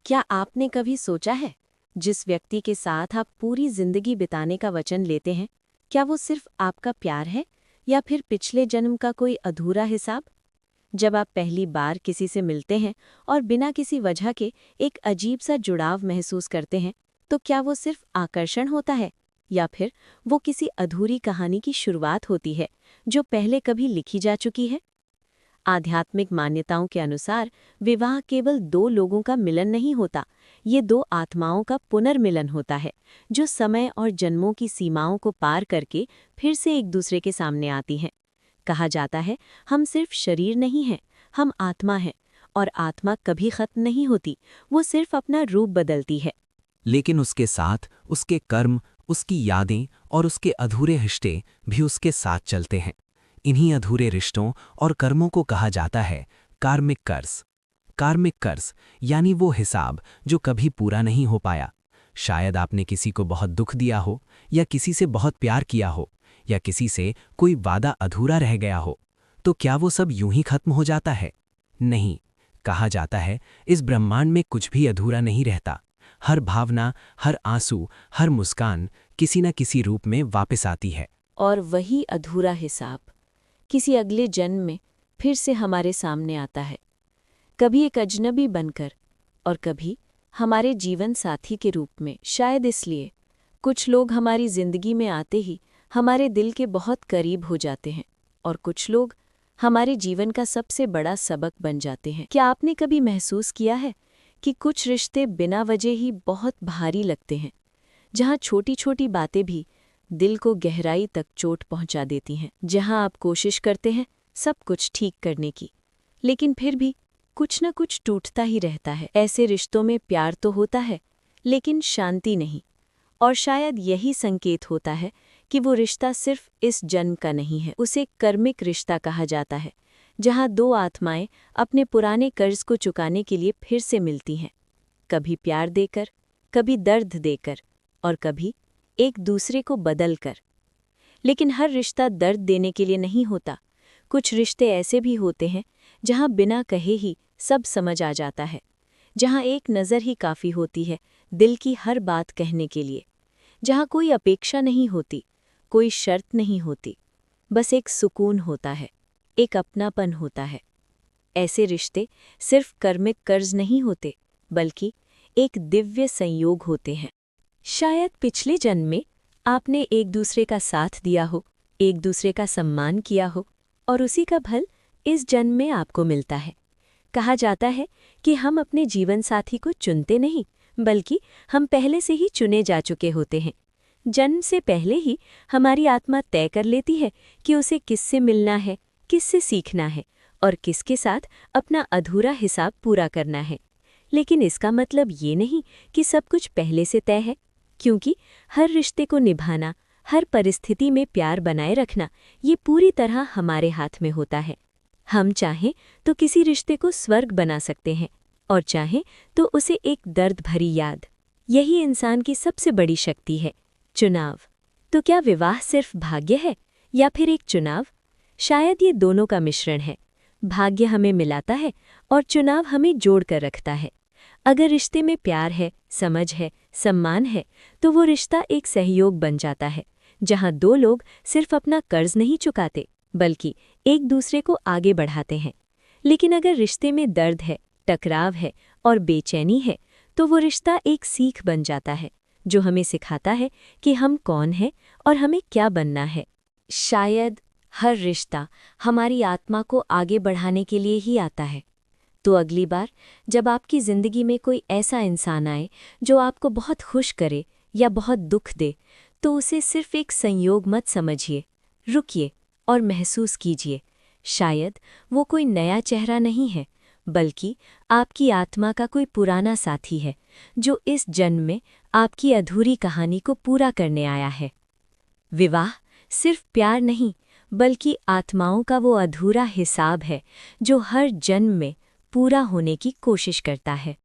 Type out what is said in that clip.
क्या आपने कभी सोचा है, जिस व्यक्ति के साथ आप पूरी जिंदगी बिताने का वचन लेते हैं, क्या वो सिर्फ आपका प्यार है या फिर पिछले जन्म का कोई अधूरा हिसाब? जब आप पहली बार किसी से मिलते हैं और बिना किसी वजह के एक अजीब सा जुड़ाव महसूस करते हैं, तो क्या वो सिर्फ आकर्षण होता है या फिर वो किसी अधूरी कहानी की शुरुआत होती है जो पहले कभी लिखी जा चुकी है? आध्यात्मिक मान्यताओं के अनुसार विवाह केवल दो लोगों का मिलन नहीं होता, ये दो आत्माओं का पुनर्मिलन होता है, जो समय और जन्मों की सीमाओं को पार करके फिर से एक दूसरे के सामने आती हैं। कहा जाता है, हम सिर्फ शरीर नहीं हैं, हम आत्मा हैं, और आत्मा कभी खत्म नहीं होती, वो सिर्फ अपना रूप बदलती है। लेकिन उसके साथ उसके कर्म, उसकी यादें और उसके अधूरे रिश्ते भी उसके साथ चलते हैं। इन्हीं अधूरे रिश्तों और कर्मों को कहा जाता है कार्मिक कर्ज। कार्मिक कर्ज यानी वो हिसाब जो कभी पूरा नहीं हो पाया। शायद आपने किसी को बहुत दुख दिया हो, या किसी से बहुत प्यार किया हो, या किसी से कोई वादा अधूरा रह गया हो। तो क्या वो सब यूं ही खत्म हो जाता है? नहीं। कहा जाता है, इस ब्रह्मांड में कुछ भी अधूरा नहीं रहता। हर भावना, हर आंसू, हर मुस्कान किसी न किसी रूप में वापस आती है। और वही अधूरा हिसाब किसी अगले जन्म में फिर से हमारे सामने आता है, कभी एक अजनबी बनकर और कभी हमारे जीवन साथी के रूप में। शायद इसलिए कुछ लोग हमारी जिंदगी में आते ही हमारे दिल के बहुत करीब हो जाते हैं, और कुछ लोग हमारे जीवन का सबसे बड़ा सबक बन जाते हैं। क्या आपने कभी महसूस किया है कि कुछ रिश्ते बिना वजह ही बहुत भारी लगते हैं, जहाँ छोटी छोटी बातें भी दिल को गहराई तक चोट पहुंचा देती हैं, जहां आप कोशिश करते हैं सब कुछ ठीक करने की, लेकिन फिर भी कुछ न कुछ टूटता ही रहता है। ऐसे रिश्तों में प्यार तो होता है, लेकिन शांति नहीं, और शायद यही संकेत होता है कि वो रिश्ता सिर्फ इस जन्म का नहीं है। उसे कर्मिक रिश्ता कहा जाता है, जहां दो आत्माएं अपने पुराने कर्ज को चुकाने के लिए फिर से मिलती हैं, कभी प्यार देकर, कभी दर्द देकर, और कभी एक दूसरे को बदल कर। लेकिन हर रिश्ता दर्द देने के लिए नहीं होता। कुछ रिश्ते ऐसे भी होते हैं जहां बिना कहे ही सब समझ आ जाता है, जहां एक नज़र ही काफ़ी होती है दिल की हर बात कहने के लिए, जहां कोई अपेक्षा नहीं होती, कोई शर्त नहीं होती, बस एक सुकून होता है, एक अपनापन होता है। ऐसे रिश्ते सिर्फ कर्मिक कर्ज नहीं होते, बल्कि एक दिव्य संयोग होते हैं। शायद पिछले जन्म में आपने एक दूसरे का साथ दिया हो, एक दूसरे का सम्मान किया हो, और उसी का फल इस जन्म में आपको मिलता है। कहा जाता है कि हम अपने जीवन साथी को चुनते नहीं, बल्कि हम पहले से ही चुने जा चुके होते हैं। जन्म से पहले ही हमारी आत्मा तय कर लेती है कि उसे किससे मिलना है, किससे सीखना है, और किसके साथ अपना अधूरा हिसाब पूरा करना है। लेकिन इसका मतलब ये नहीं कि सब कुछ पहले से तय है, क्योंकि हर रिश्ते को निभाना, हर परिस्थिति में प्यार बनाए रखना, ये पूरी तरह हमारे हाथ में होता है। हम चाहें तो किसी रिश्ते को स्वर्ग बना सकते हैं, और चाहें तो उसे एक दर्द भरी याद। यही इंसान की सबसे बड़ी शक्ति है, चुनाव। तो क्या विवाह सिर्फ भाग्य है या फिर एक चुनाव? शायद ये दोनों का मिश्रण है। भाग्य हमें मिलाता है और चुनाव हमें जोड़ कर रखता है। अगर रिश्ते में प्यार है, समझ है, सम्मान है, तो वो रिश्ता एक सहयोग बन जाता है, जहां दो लोग सिर्फ अपना कर्ज नहीं चुकाते, बल्कि एक दूसरे को आगे बढ़ाते हैं। लेकिन अगर रिश्ते में दर्द है, टकराव है और बेचैनी है, तो वो रिश्ता एक सीख बन जाता है, जो हमें सिखाता है कि हम कौन हैं और हमें क्या बनना है। शायद हर रिश्ता हमारी आत्मा को आगे बढ़ाने के लिए ही आता है। तो अगली बार जब आपकी ज़िंदगी में कोई ऐसा इंसान आए जो आपको बहुत खुश करे या बहुत दुख दे, तो उसे सिर्फ एक संयोग मत समझिए। रुकिए और महसूस कीजिए, शायद वो कोई नया चेहरा नहीं है, बल्कि आपकी आत्मा का कोई पुराना साथी है, जो इस जन्म में आपकी अधूरी कहानी को पूरा करने आया है। विवाह सिर्फ प्यार नहीं, बल्कि आत्माओं का वो अधूरा हिसाब है जो हर जन्म में पूरा होने की कोशिश करता है।